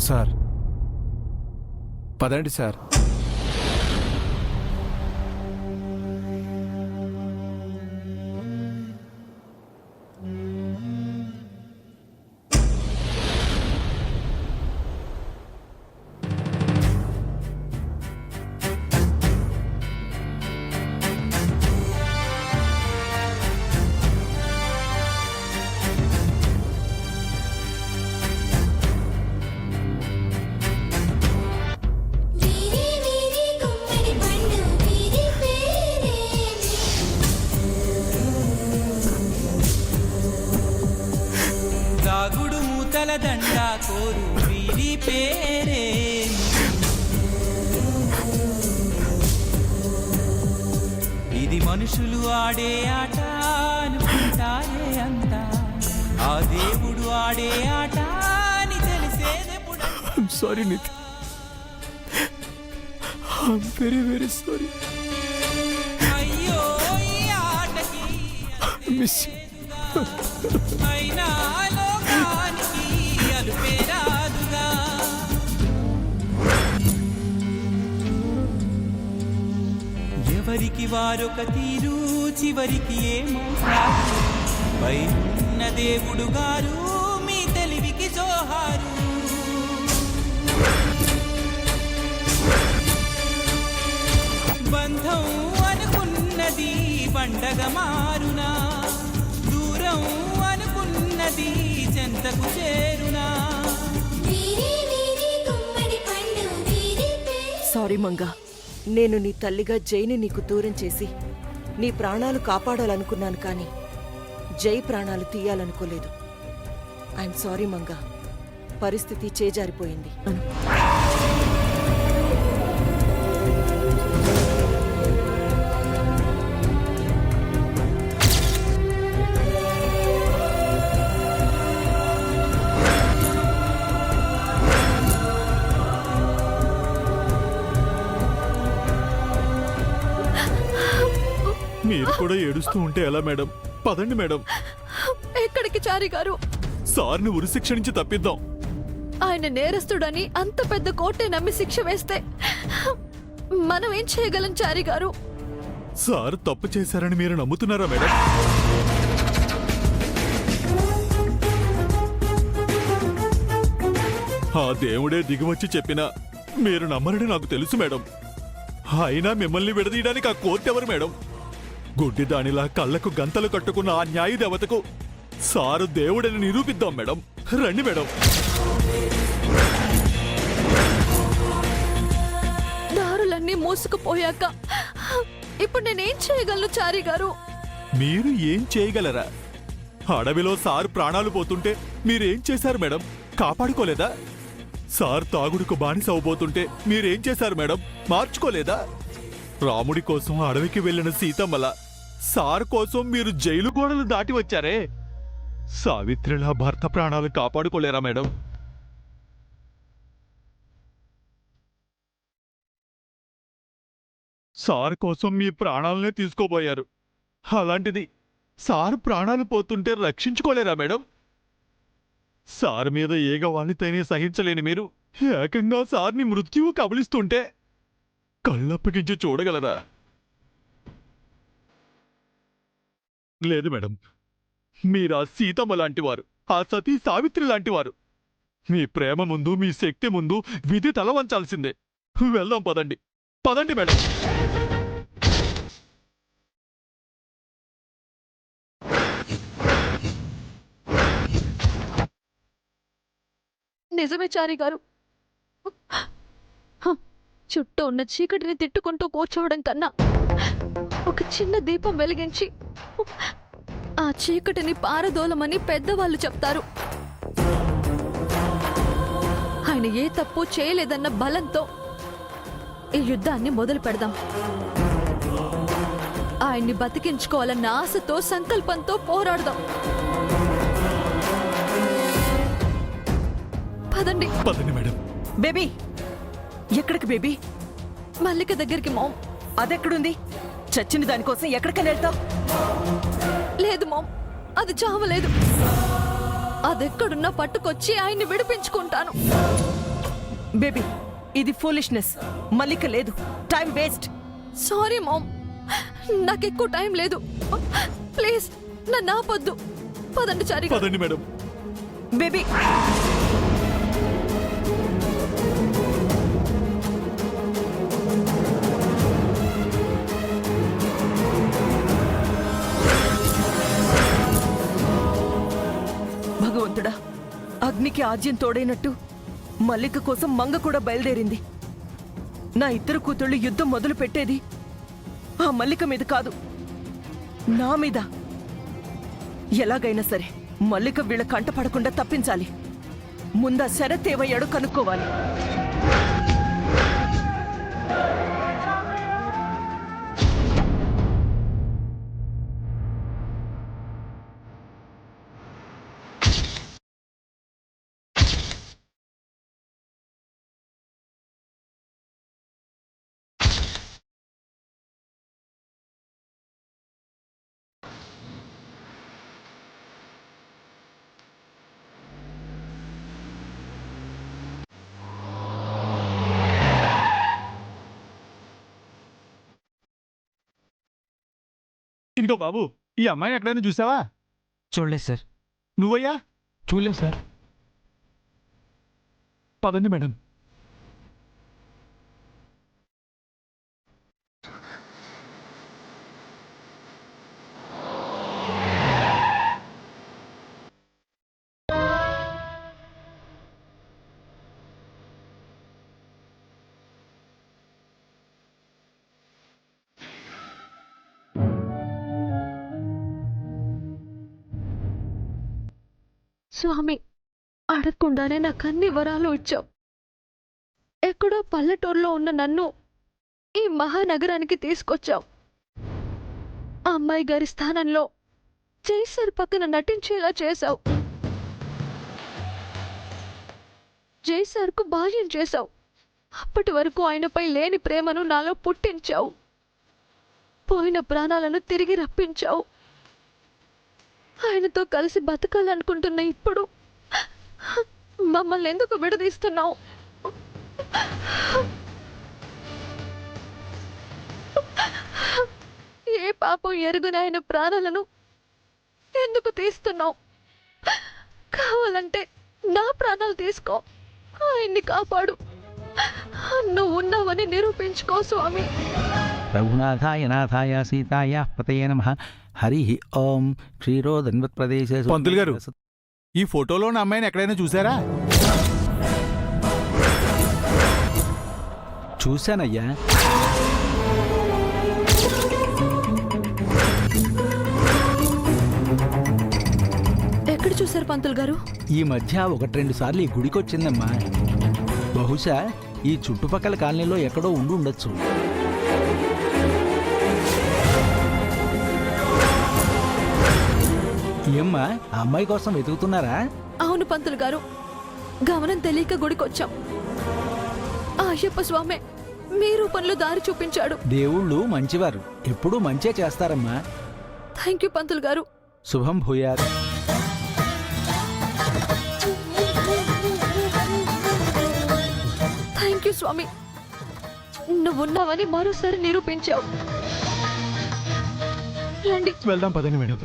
Sir పదండి sir. దండా కోరు వీరి పేరే ఇది మనుషులు ఆడే ఆట అనుకుంటారే అంతా ఆ దేవుడు ఆడే ఆట అని తెలిసేదెప్పుడు. I'm sorry Nitin. I'm very very sorry. అయ్యో ఈ ఆటకి Miss you. అయినా లోకానికి అలుపేరాదుగా. ఎవరికి వారొక తీరు చివరికి ఏమవుతారు. పైన దేవుడు గారు మీ తెలివికి జోహారు. బంధం అనుకున్నది పండగ మారునా, దూరం అనుకున్నది చెంతకు చేరునా. సారీ మంగా, నేను నీ తల్లిగా జైని నీకు దూరం చేసి నీ ప్రాణాలు కాపాడాలనుకున్నాను, కానీ జై ప్రాణాలు తీయాలనుకోలేదు. ఐఎమ్ సారీ మంగా, పరిస్థితి చేజారిపోయింది. మీరు కూడా ఏడుస్తూ ఉంటే ఎలా మేడం? పదండి మేడం. ఎక్కడికి చారి గారు? సార్ని ఉరిశిక్ష నుంచి తప్పిద్దాం. ఆయన నేరస్తుడని అంత పెద్ద కోర్టే నమ్మి శిక్ష వేస్తే మనం ఏం చేయగలం చారి గారు? సార్ తప్పు చేశారని మీరు నమ్ముతున్నారా మేడం? ఆ దేవుడే దిగివచ్చి చెప్పినా మీరు నమ్మరని నాకు తెలుసు మేడం. అయినా మిమ్మల్ని విడదీయడానికి ఆ కోర్టు ఎవరు మేడం? గుడ్డి దానిలా కళ్ళకు గంతలు కట్టుకున్న ఆ న్యాయ దేవతకు సారు దేవుడని నిరూపిద్దాం మేడం. రండి మేడం. దారులన్నీ మూసుకుపోయాక ఇప్పుడు నేనేం చేయగలను చారి గారు? మీరు ఏం చేయగలరా? అడవిలో సార్ ప్రాణాలు పోతుంటే మీరేం చేశారు మేడం? కాపాడుకోలేదా? సార్ తాగుడుకు బానిస అవబోతుంటే మీరేం చేశారు మేడం? మార్చుకోలేదా? రాముడి కోసం అడవికి వెళ్లిన సీతమ్మల సార్ కోసం మీరు జైలు గోడలు దాటి వచ్చారే, సావిత్రిలా భర్త ప్రాణాలు కాపాడుకోలేరా మేడం? సార్ కోసం మీ ప్రాణాలనే తీసుకోబోయారు. అలాంటిది సార్ ప్రాణాలు పోతుంటే రక్షించుకోలేరా మేడం? సార్ మీద ఏగవాణితేనే సహించలేని మీరు ఏకంగా సార్ని మృత్యువు కబలిస్తుంటే కళ్ళప్పగించి చూడగలరా? లేదు మేడం, మీరా సీతమ్మ లాంటివారు, ఆ సతీ సావిత్రి లాంటివారు. మీ ప్రేమ ముందు, మీ శక్తి ముందు విధి తల వంచాల్సిందే. వెళ్దాం పదండి. పదండి మేడం. నిజమే చారి గారు, చుట్టూ ఉన్న చీకటిని తిట్టుకుంటూ కూర్చోవడం కన్నా ఒక చిన్న దీపం వెలిగించి ఆ చీకటిని పారదోలమని పెద్దవాళ్ళు చెప్తారు. ఆయన ఏ తప్పు చేయలేదన్న బలంతో ఈ యుద్ధాన్ని మొదలు పెడదాం. ఆయన్ని బతికించుకోవాలన్న ఆశతో, సంకల్పంతో పోరాడదాం. పదండి. పదండి మేడం. బేబీ, ఎక్కడికి బేబీ? మల్లిక దగ్గరికి మామ్. అదెక్కడుంది? చచ్చిన దానికోసం ఎక్కడికైనా వెళ్తావు? లేదు మామ్, అది చావలేదు. అదెక్కడున్నా పట్టుకొచ్చి ఆయన్ని విడిపించుకుంటాను. బేబీ ఇది ఫూలిష్నెస్. మల్లిక లేదు. Time waste. సారీ మామ్, నాకు ఎక్కువ టైం లేదు. ప్లీజ్ నన్ను ఆపొద్దు. పదండి చారి. పదండి మేడం. బేబీ భగవంతుడా, అగ్నికి ఆజ్యం తోడైనట్టు మల్లిక కోసం మంగ కూడా బయలుదేరింది. నా ఇద్దరు కూతుళ్ళు యుద్ధం మొదలు పెట్టేది ఆ మల్లిక మీద కాదు, నా మీద. ఎలాగైనా సరే మల్లిక వీళ్ళ కంట పడకుండా తప్పించాలి. ముందా శరత్ ఏమయ్యాడో కనుక్కోవాలి. ఇదిగో బాబు, ఈ అమ్మాయిని ఎక్కడైనా చూసావా? చూడలేదు సార్. నువ్వయ్యా? చూడలేదు సార్. పదండి మేడం. స్వామి, అడగకుండానే నాకు అన్ని వరాలు ఇచ్చావు. ఎక్కడో పల్లెటూరులో ఉన్న నన్ను ఈ మహానగరానికి తీసుకొచ్చావు. ఆ అమ్మాయి గారి స్థానంలో జైసర్ పక్కన నటించేలా చేశావు. జైసర్కు భార్యం చేశావు. అప్పటి వరకు ఆయనపై లేని ప్రేమను నాలో పుట్టించావు. పోయిన ప్రాణాలను తిరిగి రప్పించావు. ఆయనతో కలిసి బతకాలనుకుంటున్న ఇప్పుడు మమ్మల్ని ఎందుకు విడదీస్తున్నావు? ఏ పాపం ఎరుగుని ఆయన ప్రాణాలను ఎందుకు తీస్తున్నావు? కావాలంటే నా ప్రాణాలు తీసుకో, ఆయన్ని కాపాడు. నువ్వు ఉన్నావని నిరూపించుకో స్వామి. రఘునాథాయ నాథాయ సీతాయ పతయే నమః. హరి ఓం. క్షీరోదన్వత్ ప్రదేశే. పంతులు గారు, ఈ ఫోటోలో ఉన్న అమ్మాయిని ఎక్కడైనా చూసారా? చూశానయ్యా. ఎక్కడ చూశారు పంతులు గారు? ఈ మధ్య 1-2 సార్లు ఈ గుడికి వచ్చిందమ్మా. బహుశా ఈ చుట్టుపక్కల కాలనీలో ఎక్కడో ఉండి ఉండొచ్చు. ఏమ్మా, ఆ అమ్మాయి కోసం వెతుకుతున్నారా? అవును పంతులు గారు, గమనం తెలియక గుడికొచ్చాం. ఆ అయ్యప్ప స్వామి మీ రూపంలో దారి చూపించాడు. దేవుళ్ళు మంచివారు, ఎప్పుడూ మంచే చేస్తారమ్మా. థ్యాంక్ యూ పంతులు గారు. శుభం భూయాత్. థ్యాంక్ యూ స్వామి, నువ్వున్నావని మరోసారి నిరూపించావు. రండి. వెళ్దాం పదండి మేడం.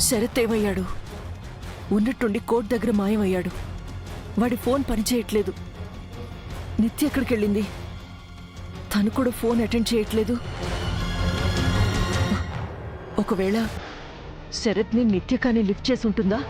శరత్ ఏమయ్యాడు? ఉన్నట్టుండి కోర్ట్ దగ్గర మాయమయ్యాడు. వాడి ఫోన్ పనిచేయట్లేదు. నిత్య ఎక్కడికి వెళ్ళింది? తను కూడా ఫోన్ అటెండ్ చేయట్లేదు. ఒకవేళ శరత్ని నిత్య కానీ లిఫ్ట్ చేసి ఉంటుందా?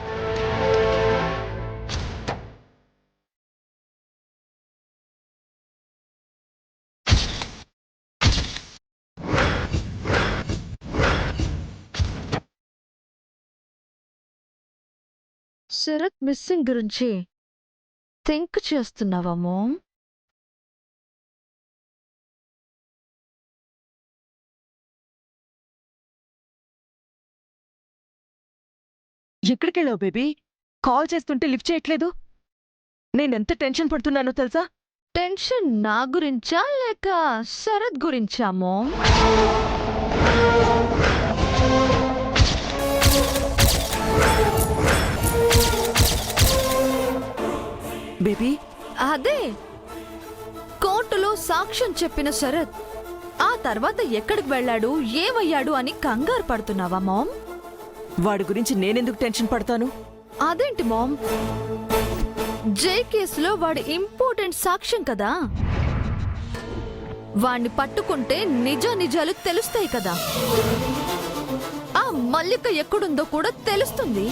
శరత్ మిస్సింగ్ గురించి థింక్ చేస్తున్నావా మామ్? ఎక్కడికెళ్ళావు బేబీ? కాల్ చేస్తుంటే లిఫ్ట్ చేయట్లేదు. నేనెంత టెన్షన్ పడుతున్నానో తెలుసా? టెన్షన్ నా గురించా లేక శరత్ గురించా మామ్? బేబీ, అదే కోర్టులో సాక్ష్యం చెప్పిన శరత్ ఆ తర్వాత ఎక్కడికి వెళ్ళాడు, ఏమయ్యాడు అని కంగారు పడుతున్నావా మామ్? వాడి గురించి నేనెందుకు టెన్షన్ పడతాను? అదేంటి మామ్, జై కేసులో వాడి ఇంపార్టెంట్ సాక్ష్యం కదా. వాణ్ణి పట్టుకుంటే నిజాలు తెలుస్తాయి కదా. ఆ మల్లిక ఎక్కడుందో కూడా తెలుస్తుంది.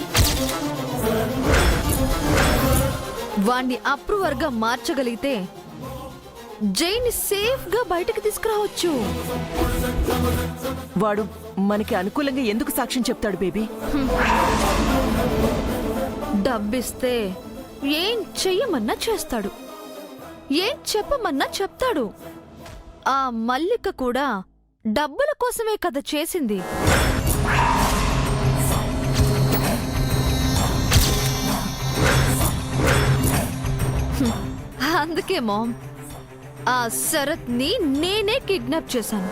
వాణ్ణి అప్రూవర్గా మార్చగలిగితే జైని సేఫ్ గా బయటకు తీసుకురావచ్చు. వాడు మనకి అనుకూలంగా ఎందుకు సాక్ష్యం చెప్తాడు బేబీ? డబ్బిస్తే ఏం చెయ్యమన్నా చేస్తాడు, ఏం చెప్పమన్నా చెప్తాడు. ఆ మల్లిక కూడా డబ్బుల కోసమే కదా చేసింది. అందుకే మామ్, ఆ శరత్ ని నేనే కిడ్నాప్ చేశాను.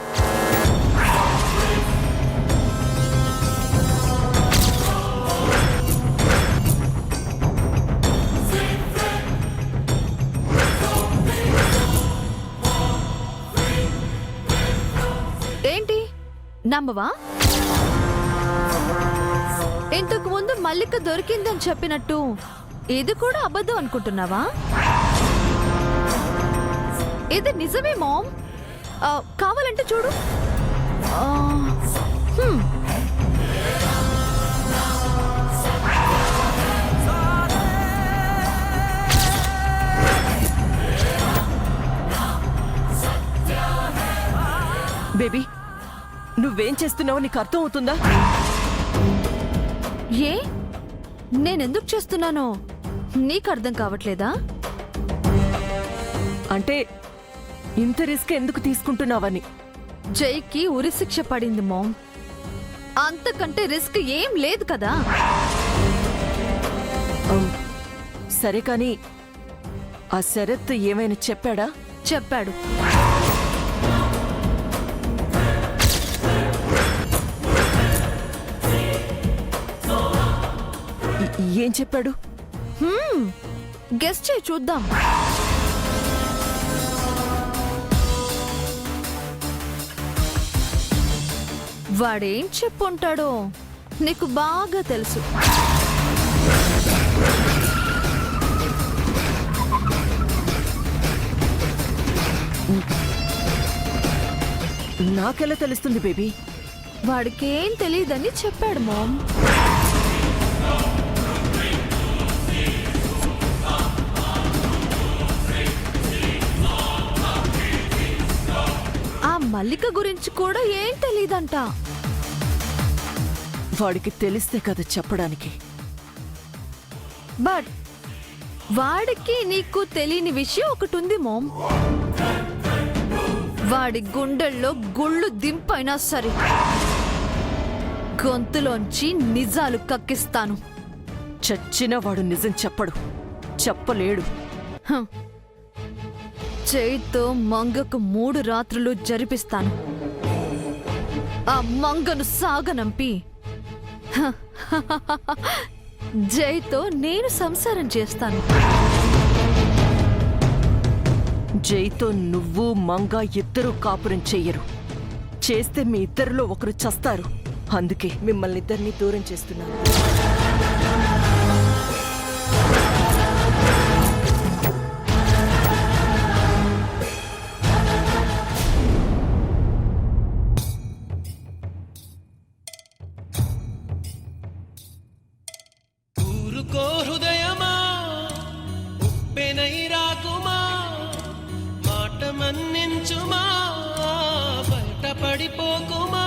ఏంటి నమ్మవా? ఇంతకు ముందు మల్లిక దొరికిందని చెప్పినట్టు ఇది కూడా అబద్ధం అనుకుంటున్నావా? ఇది నిజమే మామ్. కావాలంటే చూడు. బేబీ, నువ్వేం చేస్తున్నావో నీకు అర్థం అవుతుందా? ఏ నేనెందుకు చేస్తున్నానో నీకు అర్థం కావట్లేదా? అంటే ఇంత రిస్క్ ఎందుకు తీసుకుంటున్నావని. జైకి ఉరిశిక్ష పడింది మామ్, అంతకంటే రిస్క్ ఏం లేదు కదా. సరే కాని ఆ శరత్ ఏమైనా చెప్పాడా? చెప్పాడు. ఏం చెప్పాడు? గెస్ చేయి చూద్దాం. వాడేం చెప్పుంటాడో నీకు బాగా తెలుసు. నాకెలా తెలుస్తుంది బేబీ? వాడికేం తెలియదని చెప్పాడు మామ్. ఆ మల్లిక గురించి కూడా ఏం తెలీదంట. వాడికి తెలిస్తే కదా చెప్పడానికి. బట్ వాడికి నీకు తెలియని విషయం ఒకటి ఉంది మామ్. వాడి గుండెల్లో గుళ్ళు దింపైనా సరే గొంతులోంచి నిజాలు కక్కిస్తాను. చచ్చిన వాడు నిజం చెప్పడు, చెప్పలేడు. చేయితో మంగకు 3 రాత్రులు జరిపిస్తాను. ఆ మంగను సాగనంపి జైతో నేను సంసారం చేస్తాను. జైతో నువ్వు మంగ ఇద్దరూ కాపురం చెయ్యరు. చేస్తే మీ ఇద్దరిలో ఒకరు చస్తారు. అందుకే మిమ్మల్ని ఇద్దరిని దూరం చేస్తున్నాను. ఊరుకో హృదయమా, ఉప్పెనై రాకుమా, మాట మన్నించుమా, బయట పడిపోకుమా,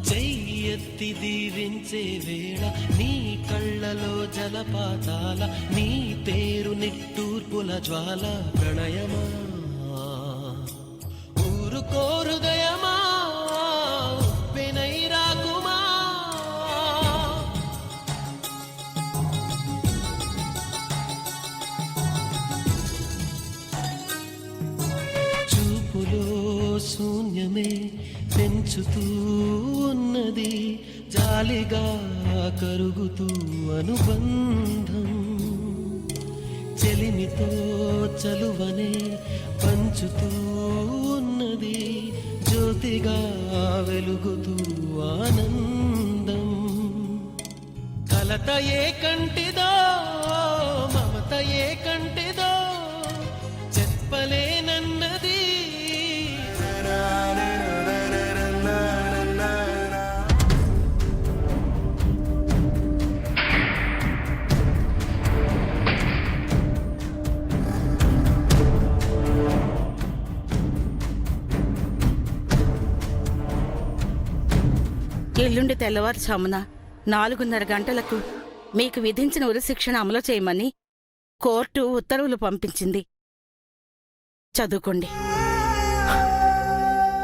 చెయ్యెత్తి ఎత్తి దీవించే వేళ నీ కళ్ళలో జలపాతాల నీ పేరు నిట్టూర్పుల జ్వాల ప్రణయమా ఊరుకో హృదయమా ఉప్పెనై రాకుమా చూపులో శూన్యమే పెంచుతూ ఉన్నది జాలిగా కరుగుతూ అనుబంధం చెలిమితో చలువనే పంచుతూ ఉన్నది జ్యోతిగా వెలుగుతూ ఆనందం కలత ఏ కంటిదో మమత ఏ కంటిదో చెప్పలేనన్నది ఎల్లుండి తెల్లవారుజామున 4:30 గంటలకు మీకు విధించిన ఉరిశిక్షణ అమలు చేయమని కోర్టు ఉత్తర్వులు పంపించింది. చదువుకోండి.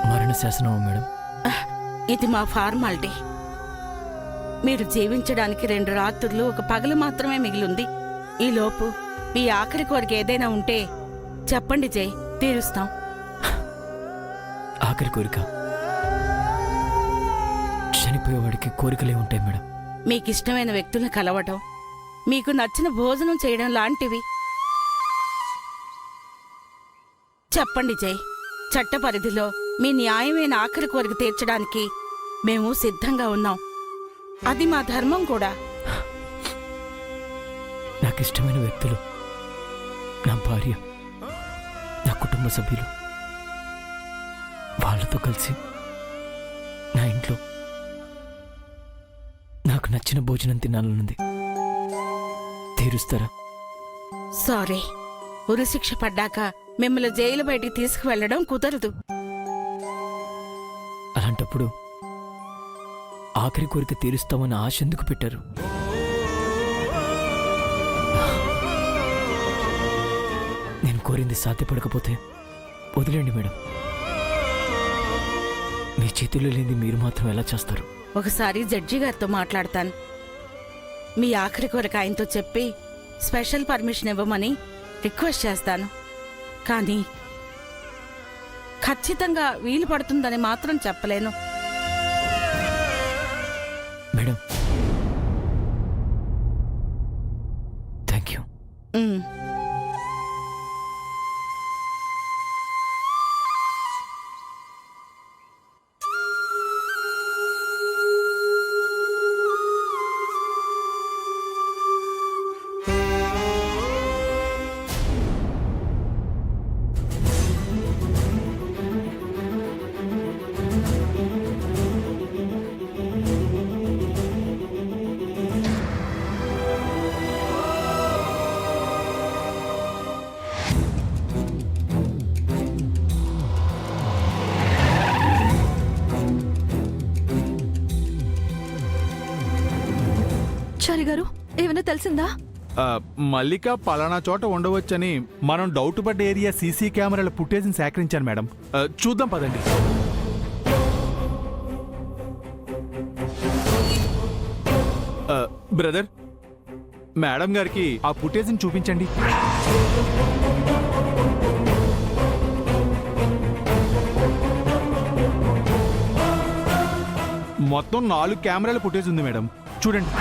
మరణ శాసనం మేడం. ఇది మా ఫార్మాలిటీ. మీరు జీవించడానికి 2 రాత్రులు 1 పగలు మాత్రమే మిగిలింది. ఈలోపు మీ ఆఖరి కోరిక ఏదైనా ఉంటే చెప్పండి జై, తీరుస్తాం. ఆఖరి కోరిక? చనిపోయేవాడికి కోరికలే ఉంటాయి మేడం. మీకిష్టమైన వ్యక్తులను కలవటం, మీకు నచ్చిన భోజనం చేయడం లాంటివి. చెప్పండి జై, చట్ట పరిధిలో మీ న్యాయమైన ఆఖరి కోరిక తీర్చడానికి మేము సిద్ధంగా ఉన్నాం. అది మా ధర్మం కూడా. నాకు ఇష్టమైన వ్యక్తులు, నా భార్య, నా కుటుంబ సభ్యులు, వాళ్ళతో కలిసి నా ఇంట్లో నాకు నచ్చిన భోజనం తినాలనుంది. తీరుస్తారా? సారీ, ఉరిశిక్ష పడ్డాక మిమ్మల్ని జైలు బయటికి తీసుకువెళ్లడం కుదరదు. అలాంటప్పుడు ఆఖరి కోరిక తీరుస్తామని ఆశ ఎందుకు పెట్టారు? నేను కోరింది సాధ్యపడకపోతే వదిలేండి మేడం. మీ చేతుల్లో లేని మీరు మాత్రం ఎలా చేస్తారు? ఒకసారి జడ్జి గారితో మాట్లాడతాను. మీ ఆఖరి కోరిక ఆయనతో చెప్పి స్పెషల్ పర్మిషన్ ఇవ్వమని రిక్వెస్ట్ చేస్తాను. కానీ ఖచ్చితంగా వీలు పడుతుందని మాత్రం చెప్పలేను. Madam, thank you. ఉమ్. చారి గారు, ఏమైనా తెలిసిందా? మల్లిక పలానా చోట ఉండవచ్చని మనం డౌట్ పడ్డ ఏరియా సీసీ కెమెరాల ఫుటేజ్ని సేకరించాను మేడం. చూద్దాం పదండి. బ్రదర్, మేడం గారికి ఆ ఫుటేజ్ని చూపించండి. మొత్తం 4 కెమెరాల ఫుటేజ్ ఉంది మేడం, చూడండి.